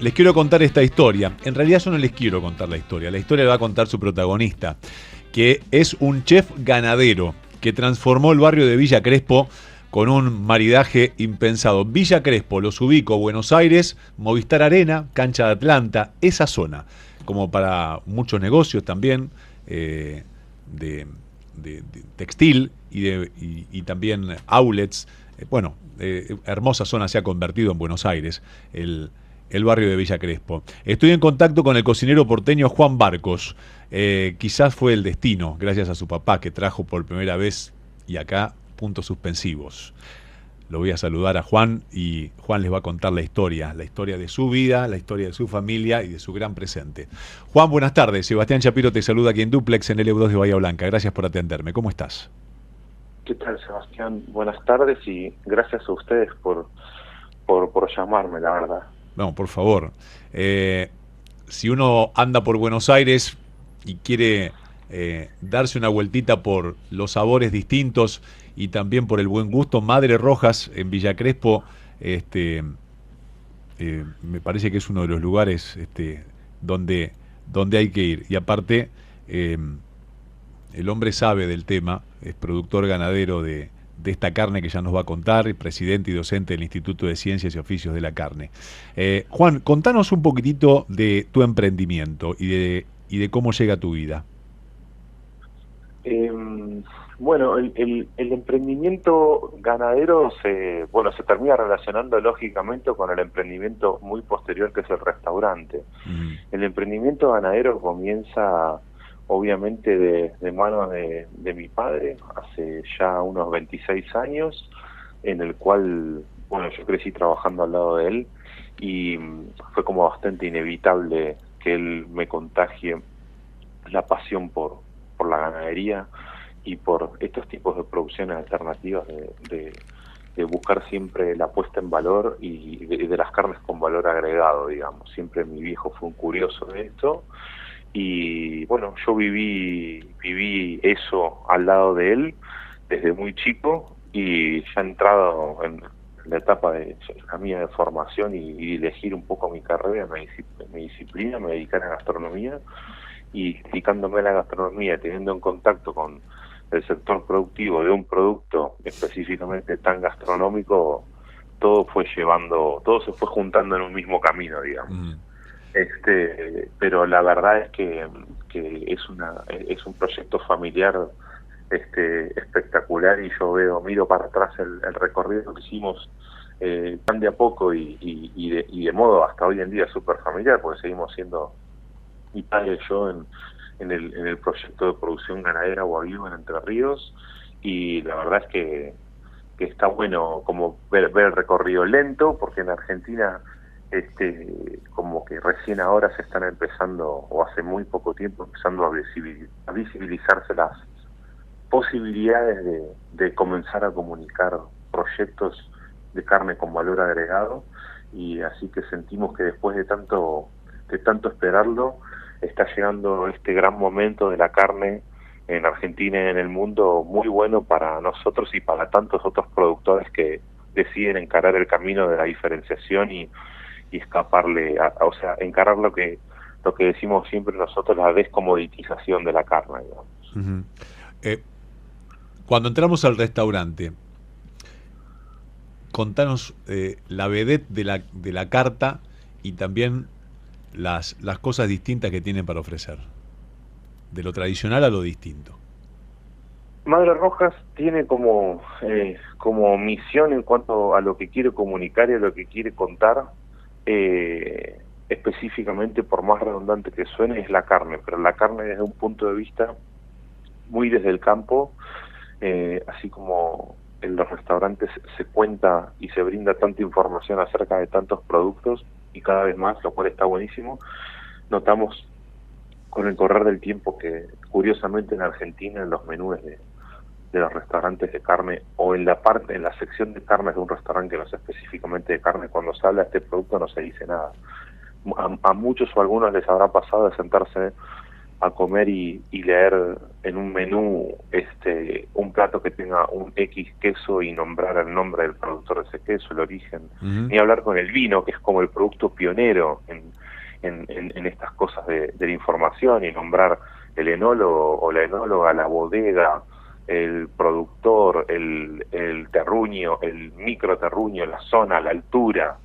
les quiero contar esta historia. En realidad yo no les quiero contar la historia la va a contar su protagonista, que es un chef ganadero que transformó el barrio de Villa Crespo con un maridaje impensado. Villa Crespo, los ubico, Buenos Aires, Movistar Arena, Cancha de Atlanta, esa zona, como para muchos negocios también, de textil y también outlets. Hermosa zona se ha convertido en Buenos Aires, el barrio de Villa Crespo. Estoy en contacto con el cocinero porteño Juan Barcos. Quizás fue el destino, gracias a su papá, que trajo por primera vez, y acá, puntos suspensivos. Lo voy a saludar a Juan y Juan les va a contar la historia de su vida, la historia de su familia y de su gran presente. Juan, buenas tardes. Sebastián Chapiro te saluda aquí en Duplex en el EU2 de Bahía Blanca. Gracias por atenderme. ¿Cómo estás? ¿Qué tal, Sebastián? Buenas tardes y gracias a ustedes por llamarme, la verdad. No, por favor. Si uno anda por Buenos Aires y quiere darse una vueltita por los sabores distintos y también por el buen gusto, Madre Rojas en Villa Crespo, me parece que es uno de los lugares donde hay que ir. Y aparte, el hombre sabe del tema, es productor ganadero de esta carne que ya nos va a contar, presidente y docente del Instituto de Ciencias y Oficios de la Carne. Juan, contanos un poquitito de tu emprendimiento y de cómo llega a tu vida. Bueno, el emprendimiento ganadero se termina relacionando lógicamente con el emprendimiento muy posterior, que es el restaurante. El emprendimiento ganadero comienza obviamente de manos de mi padre, hace ya unos 26 años, en el cual, yo crecí trabajando al lado de él y fue como bastante inevitable que él me contagie la pasión por la ganadería y por estos tipos de producciones alternativas de buscar siempre la puesta en valor y de las carnes con valor agregado, digamos. Siempre mi viejo fue un curioso de esto. Y yo viví eso al lado de él desde muy chico, y ya entrado en la etapa de la mía de formación y elegir un poco mi carrera, mi disciplina, me dediqué a la gastronomía, y dedicándome a la gastronomía, teniendo en contacto con el sector productivo de un producto específicamente tan gastronómico, todo se fue juntando en un mismo camino, digamos. Pero la verdad es que es un proyecto familiar espectacular, y yo miro para atrás el recorrido que hicimos tan de a poco y de modo hasta hoy en día súper familiar, porque seguimos siendo mi padre y yo en el proyecto de producción ganadera Wagyu en Entre Ríos, y la verdad es que está bueno como ver el recorrido lento, porque en Argentina como que recién ahora se están empezando, o hace muy poco tiempo, empezando a visibilizarse las posibilidades de comenzar a comunicar proyectos de carne con valor agregado, y así que sentimos que después de tanto esperarlo, está llegando este gran momento de la carne en Argentina y en el mundo, muy bueno para nosotros y para tantos otros productores que deciden encarar el camino de la diferenciación y escaparle, encarar lo que decimos siempre nosotros, la descomoditización de la carne, digamos. Cuando entramos al restaurante, contanos la vedette de la carta y también las cosas distintas que tienen para ofrecer, de lo tradicional a lo distinto. Madre Rojas tiene como misión, en cuanto a lo que quiere comunicar y a lo que quiere contar, específicamente, por más redundante que suene, es la carne, pero la carne desde un punto de vista muy desde el campo, así como en los restaurantes se cuenta y se brinda tanta información acerca de tantos productos, y cada vez más, lo cual está buenísimo. Notamos con el correr del tiempo que, curiosamente, en Argentina, en los menús de los restaurantes de carne, o en la sección de carnes de un restaurante que no es específicamente de carne, cuando se habla de este producto no se dice nada. A muchos o algunos les habrá pasado de sentarse a comer y leer en un menú un plato que tenga un X queso y nombrar el nombre del productor de ese queso, el origen, ni hablar con el vino, que es como el producto pionero en estas cosas de la información, y nombrar el enólogo o la enóloga, la bodega, el productor, el terruño, el micro terruño, la zona, la altura,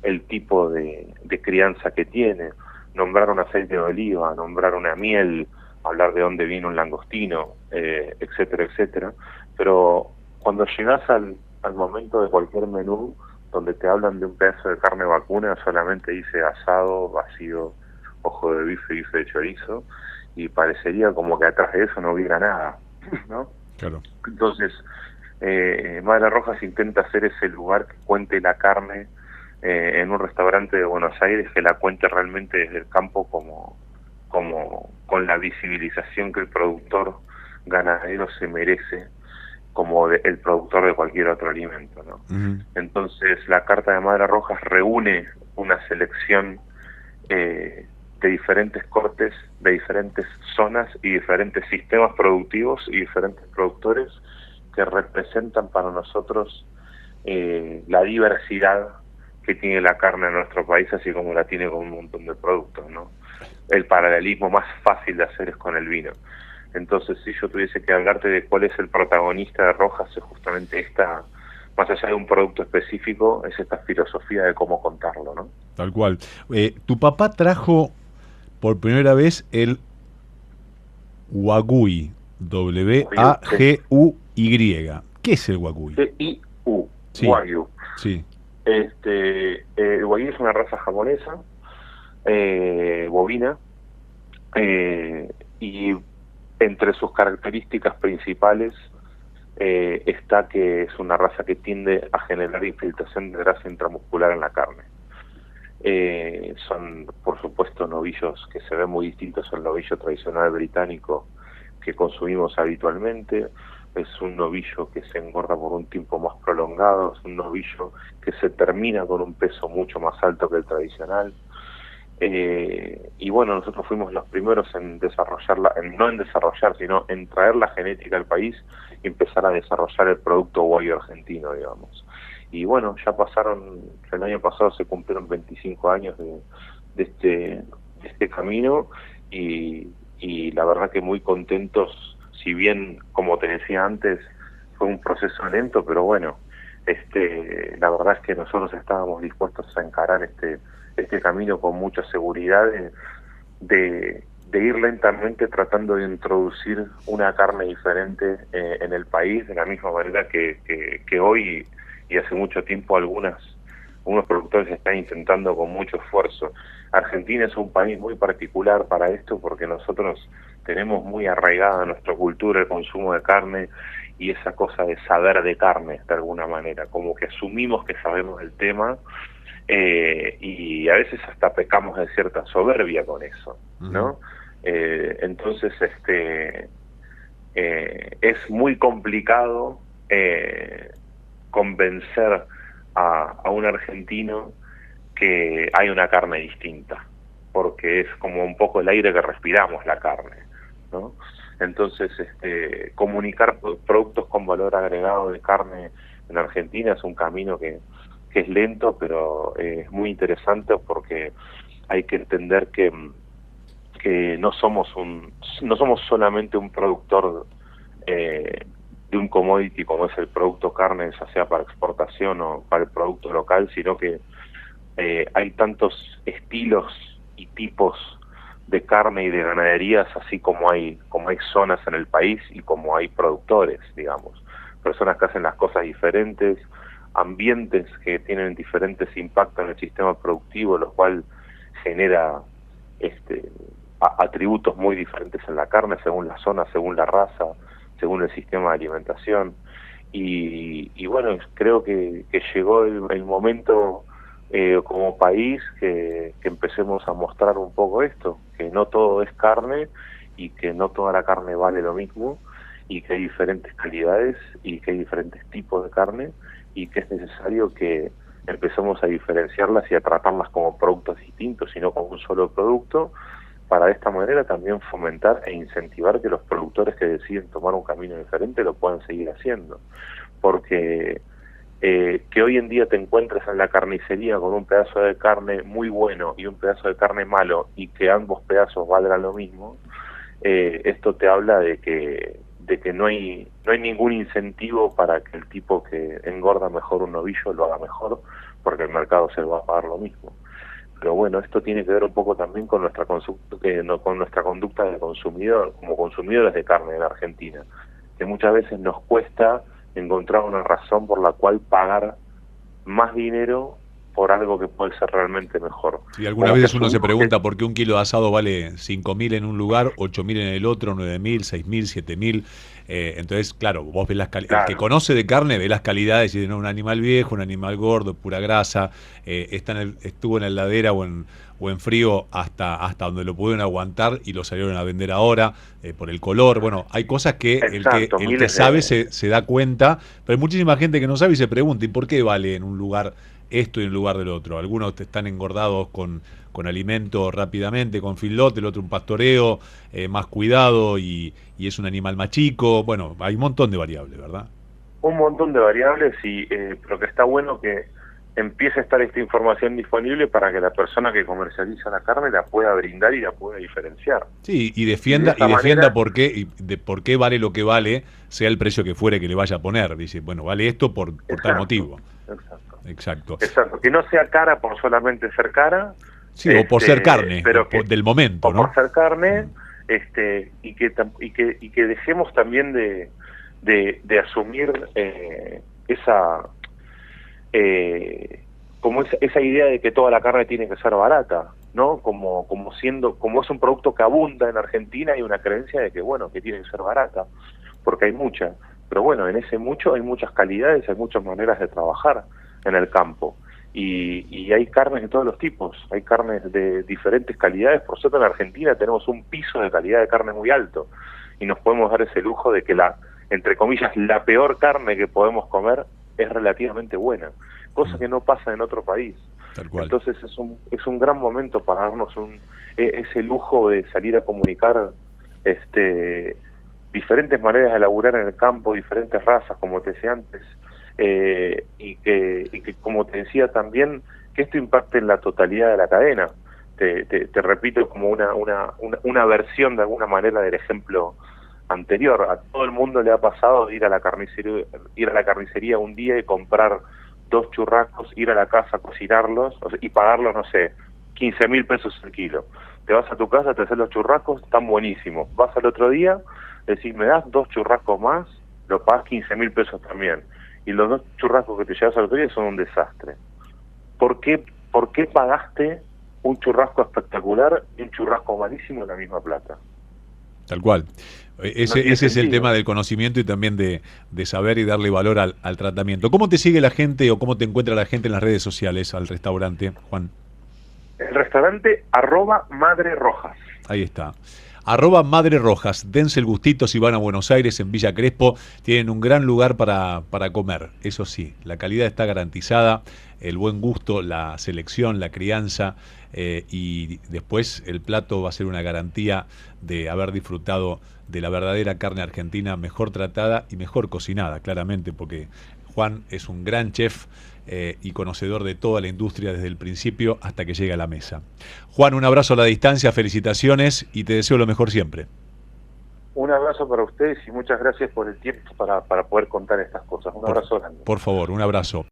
el tipo de crianza que tiene, nombrar un aceite de oliva, nombrar una miel, hablar de dónde viene un langostino, etcétera, etcétera. Pero cuando llegas al momento de cualquier menú donde te hablan de un pedazo de carne vacuna, solamente dice asado, vacío, ojo de bife, bife de chorizo, y parecería como que atrás de eso no hubiera nada, ¿no? Claro. Entonces, Madre Rojas intenta hacer ese lugar que cuente la carne en un restaurante de Buenos Aires, que la cuente realmente desde el campo, como con la visibilización que el productor ganadero se merece, como el productor de cualquier otro alimento, ¿no? Entonces, la carta de Madre Rojas reúne una selección de diferentes cortes, de diferentes zonas y diferentes sistemas productivos y diferentes productores que representan para nosotros la diversidad que tiene la carne en nuestro país, así como la tiene con un montón de productos, ¿no? El paralelismo más fácil de hacer es con el vino. Entonces, si yo tuviese que hablarte de cuál es el protagonista de Rojas, es justamente esta, más allá de un producto específico, es esta filosofía de cómo contarlo, ¿no? Tal cual. Tu papá trajo por primera vez el Wagyu, W-A-G-U-Y. ¿Qué es el Wagyu? G-I-U, sí. Wagyu. Sí. El Wagyu es una raza japonesa, bovina, y entre sus características principales está que es una raza que tiende a generar infiltración de grasa intramuscular en la carne. Son, por supuesto, novillos que se ven muy distintos al novillo tradicional británico que consumimos habitualmente. Es un novillo que se engorda por un tiempo más prolongado, es un novillo que se termina con un peso mucho más alto que el tradicional. Y bueno, nosotros fuimos los primeros en desarrollarla, no en desarrollar, sino en traer la genética al país y empezar a desarrollar el producto Wagyu argentino, digamos. Y bueno, ya pasaron, el año pasado se cumplieron 25 años de este camino, y la verdad que muy contentos, si bien, como te decía antes, fue un proceso lento, pero bueno, la verdad es que nosotros estábamos dispuestos a encarar este camino con mucha seguridad, de ir lentamente tratando de introducir una carne diferente en el país, de la misma manera que hoy y hace mucho tiempo algunos productores están intentando con mucho esfuerzo. Argentina es un país muy particular para esto, porque nosotros tenemos muy arraigada en nuestra cultura el consumo de carne y esa cosa de saber de carne, de alguna manera, como que asumimos que sabemos el tema, y a veces hasta pecamos de cierta soberbia con eso, ¿no? Entonces, es muy complicado convencer a un argentino que hay una carne distinta, porque es como un poco el aire que respiramos, la carne, ¿no? Entonces, comunicar productos con valor agregado de carne en Argentina es un camino que es lento, pero es muy interesante, porque hay que entender que no somos solamente un productor de un commodity como es el producto carne, ya sea para exportación o para el producto local, sino que hay tantos estilos y tipos de carne y de ganaderías, así como hay zonas en el país y como hay productores, digamos, personas que hacen las cosas diferentes, ambientes que tienen diferentes impactos en el sistema productivo, lo cual genera atributos muy diferentes en la carne, según la zona, según la raza, según el sistema de alimentación. Y bueno, creo que llegó el momento como país que empecemos a mostrar un poco esto, que no todo es carne y que no toda la carne vale lo mismo, y que hay diferentes calidades y que hay diferentes tipos de carne, y que es necesario que empecemos a diferenciarlas y a tratarlas como productos distintos y no como un solo producto, para de esta manera también fomentar e incentivar que los productores que deciden tomar un camino diferente lo puedan seguir haciendo. Porque que hoy en día te encuentres en la carnicería con un pedazo de carne muy bueno y un pedazo de carne malo y que ambos pedazos valgan lo mismo, esto te habla de que no hay ningún incentivo para que el tipo que engorda mejor un novillo lo haga mejor, porque el mercado se lo va a pagar lo mismo. Pero bueno, esto tiene que ver un poco también con nuestra conducta de consumidor, como consumidores de carne en Argentina, que muchas veces nos cuesta encontrar una razón por la cual pagar más dinero por algo que puede ser realmente mejor. Y algunas veces uno se pregunta por qué un kilo de asado vale 5.000 en un lugar, 8.000 en el otro, 9.000, 6.000, 7.000. Entonces, claro, vos ves las calidades. El que conoce de carne ve las calidades y dice, no, un animal viejo, un animal gordo, pura grasa, estuvo en la heladera o en frío hasta donde lo pudieron aguantar y lo salieron a vender ahora por el color. Bueno, hay cosas que exacto, el que sabe se da cuenta, pero hay muchísima gente que no sabe y se pregunta, ¿y por qué vale en un lugar esto y en lugar del otro? Algunos están engordados con alimento rápidamente, con feedlot, el otro un pastoreo más cuidado y es un animal más chico. Bueno, hay un montón de variables, ¿verdad? Un montón de variables, pero que está bueno que empiece a estar esta información disponible para que la persona que comercializa la carne la pueda brindar y la pueda diferenciar. Sí, y defienda por qué vale lo que vale, sea el precio que fuere que le vaya a poner. Dice, bueno, vale esto por tal motivo. Exacto. Que no sea cara por solamente ser cara. Sí, o por ser carne, pero del momento, ¿no? Por ser carne, y que dejemos también de asumir esa idea de que toda la carne tiene que ser barata, ¿no? Como es un producto que abunda en Argentina, hay una creencia de que, bueno, que tiene que ser barata, porque hay mucha. Pero bueno, en ese mucho hay muchas calidades, hay muchas maneras de trabajar en el campo. Y hay carnes de todos los tipos, hay carnes de diferentes calidades. Por suerte en Argentina tenemos un piso de calidad de carne muy alto y nos podemos dar ese lujo de que entre comillas, la peor carne que podemos comer es relativamente buena, cosa que no pasa en otro país. Tal cual. Entonces es un gran momento para darnos ese lujo de salir a comunicar diferentes maneras de elaborar en el campo, diferentes razas, como te decía antes, y que como te decía también, que esto impacte en la totalidad de la cadena. Te repito como una versión de alguna manera del ejemplo anterior. A todo el mundo le ha pasado de ir a la carnicería un día y comprar 2 churrascos, ir a la casa a cocinarlos y pagarlos, no sé, 15.000 pesos el kilo. Te vas a tu casa, te haces los churrascos, están buenísimos. Vas al otro día, decís, me das 2 churrascos más, lo pagas 15.000 pesos también. Y los 2 churrascos que te llevas al otro día son un desastre. ¿Por qué pagaste un churrasco espectacular y un churrasco malísimo en la misma plata? Tal cual. Ese es el tema del conocimiento y también de saber y darle valor al tratamiento. ¿Cómo te sigue la gente o cómo te encuentra la gente en las redes sociales al restaurante, Juan? El restaurante @MadreRojas. Ahí está. @MadreRojas. Dense el gustito si van a Buenos Aires, en Villa Crespo. Tienen un gran lugar para comer. Eso sí, la calidad está garantizada, el buen gusto, la selección, la crianza, y después el plato va a ser una garantía de haber disfrutado de la verdadera carne argentina, mejor tratada y mejor cocinada, claramente, porque Juan es un gran chef y conocedor de toda la industria desde el principio hasta que llega a la mesa. Juan, un abrazo a la distancia, felicitaciones y te deseo lo mejor siempre. Un abrazo para ustedes y muchas gracias por el tiempo para poder contar estas cosas. Un abrazo grande. Por favor, un abrazo.